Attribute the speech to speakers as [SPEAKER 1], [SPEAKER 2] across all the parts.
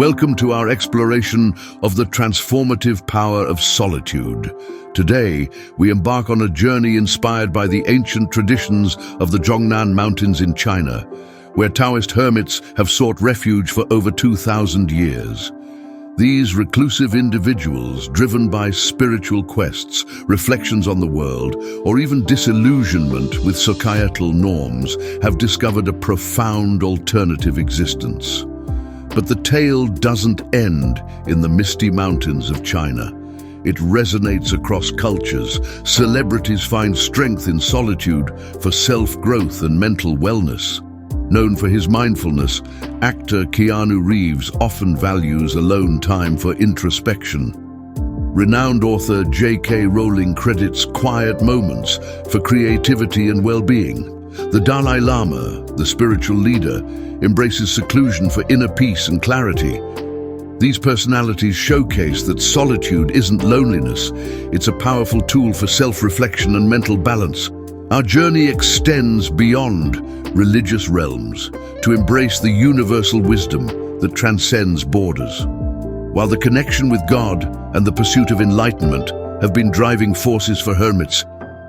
[SPEAKER 1] Welcome to our exploration of the transformative power of solitude. Today, we embark on a journey inspired by the ancient traditions of the Zhongnan Mountains in China, where Taoist hermits have sought refuge for over 2,000 years. These reclusive individuals, driven by spiritual quests, reflections on the world, or even disillusionment with societal norms, have discovered a profound alternative existence. But the tale doesn't end in the misty mountains of China. It resonates across cultures. Celebrities find strength in solitude for self-growth and mental wellness. Known for his mindfulness, actor Keanu Reeves often values alone time for introspection. Renowned author J.K. Rowling credits quiet moments for creativity and well-being. The Dalai Lama, the spiritual leader, embraces seclusion for inner peace and clarity. These personalities showcase that solitude isn't loneliness, it's a powerful tool for self-reflection and mental balance. Our journey extends beyond religious realms to embrace the universal wisdom that transcends borders. While the connection with God and the pursuit of enlightenment have been driving forces for hermits,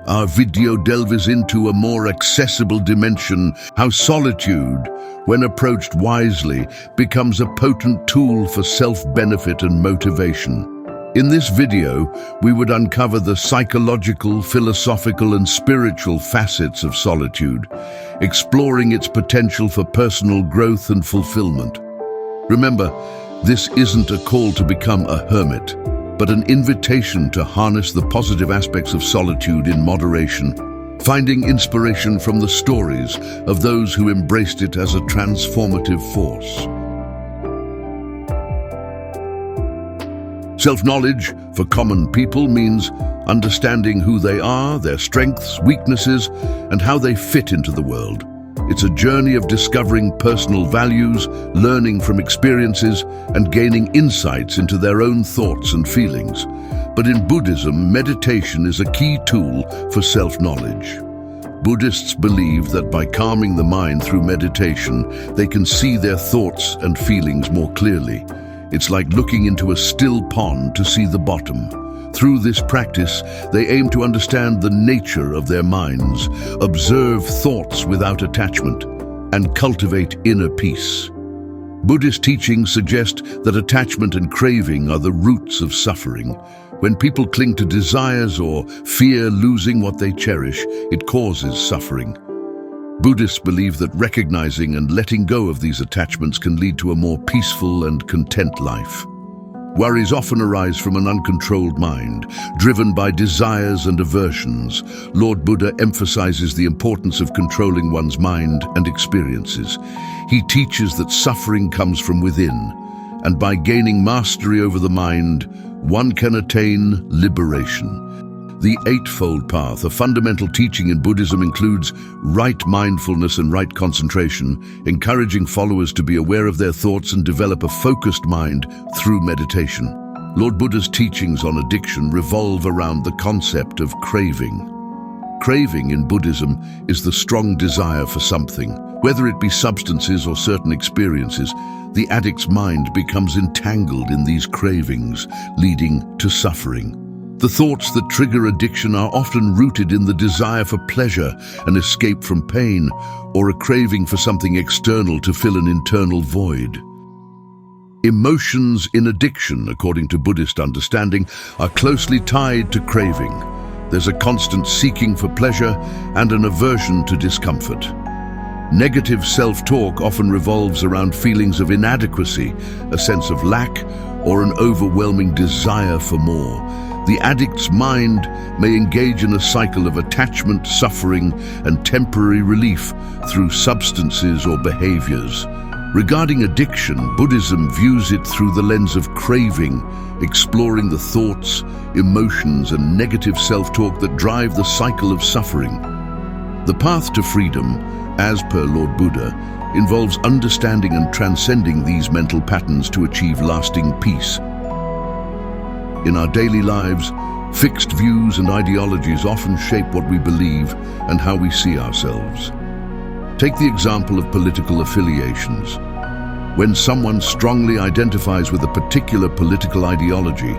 [SPEAKER 1] our video delves into a more accessible dimension: how solitude, when approached wisely, becomes a potent tool for self-benefit and motivation. In this video, we would uncover the psychological, philosophical, and spiritual facets of solitude, exploring its potential for personal growth and fulfillment. Remember, this isn't a call to become a hermit, but an invitation to harness the positive aspects of solitude in moderation, finding inspiration from the stories of those who embraced it as a transformative force. Self-knowledge for common people means understanding who they are, their strengths, weaknesses, and how they fit into the world. It's a journey of discovering personal values, learning from experiences, and gaining insights into their own thoughts and feelings. But in Buddhism, meditation is a key tool for self-knowledge. Buddhists believe that by calming the mind through meditation, they can see their thoughts and feelings more clearly. It's like looking into a still pond to see the bottom. Through this practice, they aim to understand the nature of their minds, observe thoughts without attachment, and cultivate inner peace. Buddhist teachings suggest that attachment and craving are the roots of suffering. When people cling to desires or fear losing what they cherish, it causes suffering. Buddhists believe that recognizing and letting go of these attachments can lead to a more peaceful and content life. Worries often arise from an uncontrolled mind, driven by desires and aversions. Lord Buddha emphasizes the importance of controlling one's mind and experiences. He teaches that suffering comes from within, and by gaining mastery over the mind, one can attain liberation. The Eightfold Path, a fundamental teaching in Buddhism, includes right mindfulness and right concentration, encouraging followers to be aware of their thoughts and develop a focused mind through meditation. Lord Buddha's teachings on addiction revolve around the concept of craving. Craving in Buddhism is the strong desire for something. Whether it be substances or certain experiences, the addict's mind becomes entangled in these cravings, leading to suffering. The thoughts that trigger addiction are often rooted in the desire for pleasure, an escape from pain, or a craving for something external to fill an internal void. Emotions in addiction, according to Buddhist understanding, are closely tied to craving. There's a constant seeking for pleasure and an aversion to discomfort. Negative self-talk often revolves around feelings of inadequacy, a sense of lack, or an overwhelming desire for more. The addict's mind may engage in a cycle of attachment, suffering, and temporary relief through substances or behaviors. Regarding addiction, Buddhism views it through the lens of craving, exploring the thoughts, emotions, and negative self-talk that drive the cycle of suffering. The path to freedom, as per Lord Buddha, involves understanding and transcending these mental patterns to achieve lasting peace. In our daily lives, fixed views and ideologies often shape what we believe and how we see ourselves. Take the example of political affiliations. When someone strongly identifies with a particular political ideology,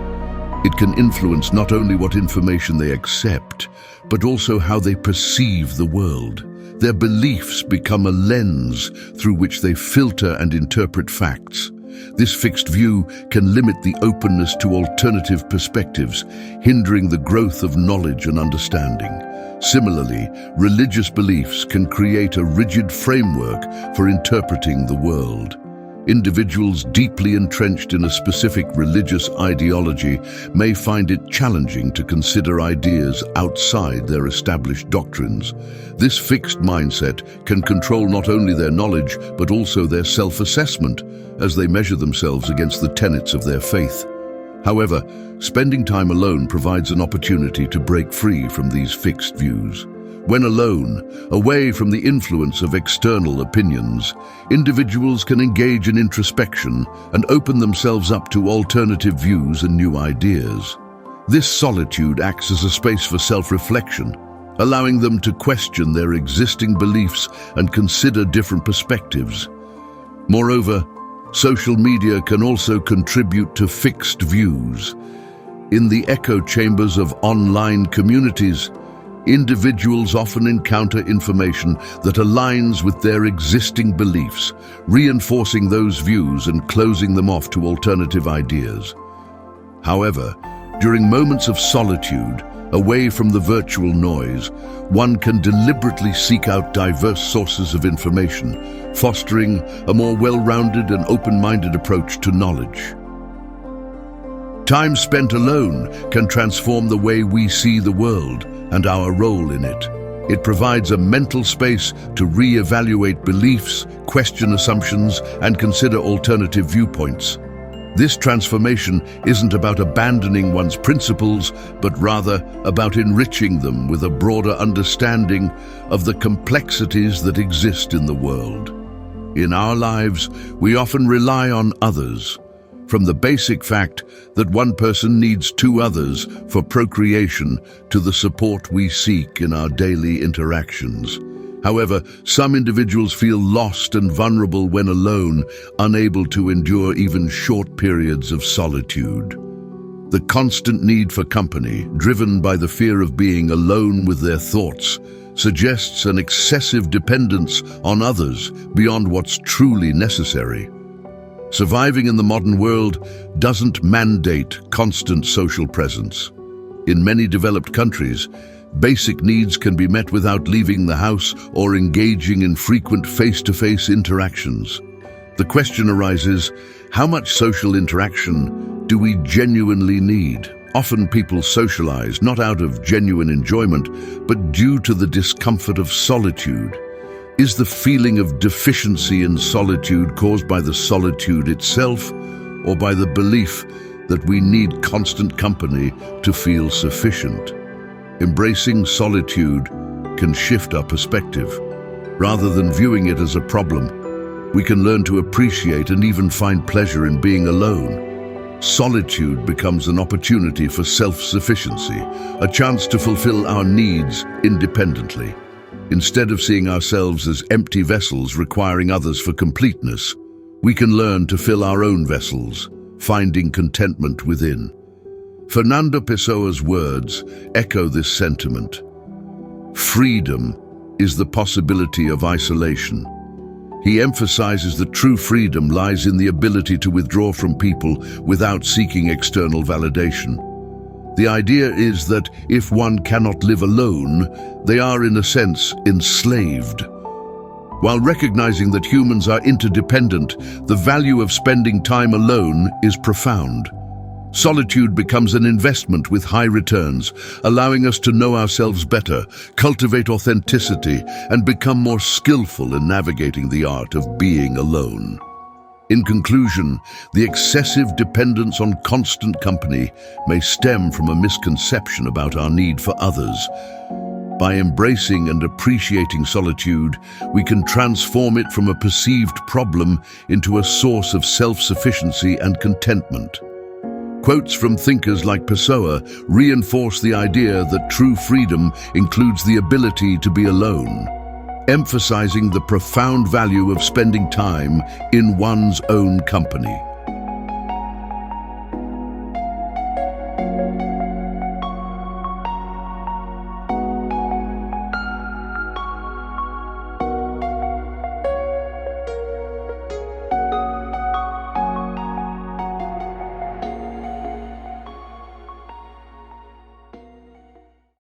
[SPEAKER 1] it can influence not only what information they accept, but also how they perceive the world. Their beliefs become a lens through which they filter and interpret facts. This fixed view can limit the openness to alternative perspectives, hindering the growth of knowledge and understanding. Similarly, religious beliefs can create a rigid framework for interpreting the world. Individuals deeply entrenched in a specific religious ideology may find it challenging to consider ideas outside their established doctrines. This fixed mindset can control not only their knowledge, but also their self-assessment as they measure themselves against the tenets of their faith. However, spending time alone provides an opportunity to break free from these fixed views. When alone, away from the influence of external opinions, individuals can engage in introspection and open themselves up to alternative views and new ideas. This solitude acts as a space for self-reflection, allowing them to question their existing beliefs and consider different perspectives. Moreover, social media can also contribute to fixed views. In the echo chambers of online communities, individuals often encounter information that aligns with their existing beliefs, reinforcing those views and closing them off to alternative ideas. However, during moments of solitude, away from the virtual noise, one can deliberately seek out diverse sources of information, fostering a more well-rounded and open-minded approach to knowledge. Time spent alone can transform the way we see the world and our role in it. It provides a mental space to re-evaluate beliefs, question assumptions, and consider alternative viewpoints. This transformation isn't about abandoning one's principles, but rather about enriching them with a broader understanding of the complexities that exist in the world. In our lives, we often rely on others, from the basic fact that one person needs two others for procreation to the support we seek in our daily interactions. However, some individuals feel lost and vulnerable when alone, unable to endure even short periods of solitude. The constant need for company, driven by the fear of being alone with their thoughts, suggests an excessive dependence on others beyond what's truly necessary. Surviving in the modern world doesn't mandate constant social presence. In many developed countries, basic needs can be met without leaving the house or engaging in frequent face-to-face interactions. The question arises, how much social interaction do we genuinely need? Often people socialize not out of genuine enjoyment, but due to the discomfort of solitude. Is the feeling of deficiency in solitude caused by the solitude itself, or by the belief that we need constant company to feel sufficient? Embracing solitude can shift our perspective. Rather than viewing it as a problem, we can learn to appreciate and even find pleasure in being alone. Solitude becomes an opportunity for self-sufficiency, a chance to fulfill our needs independently. Instead of seeing ourselves as empty vessels requiring others for completeness, we can learn to fill our own vessels, finding contentment within. Fernando Pessoa's words echo this sentiment. Freedom is the possibility of isolation. He emphasizes that true freedom lies in the ability to withdraw from people without seeking external validation. The idea is that if one cannot live alone, they are in a sense enslaved. While recognizing that humans are interdependent, the value of spending time alone is profound. Solitude becomes an investment with high returns, allowing us to know ourselves better, cultivate authenticity, and become more skillful in navigating the art of being alone. In conclusion, the excessive dependence on constant company may stem from a misconception about our need for others. By embracing and appreciating solitude, we can transform it from a perceived problem into a source of self-sufficiency and contentment. Quotes from thinkers like Pessoa reinforce the idea that true freedom includes the ability to be alone. emphasizing the profound value of spending time in one's own company.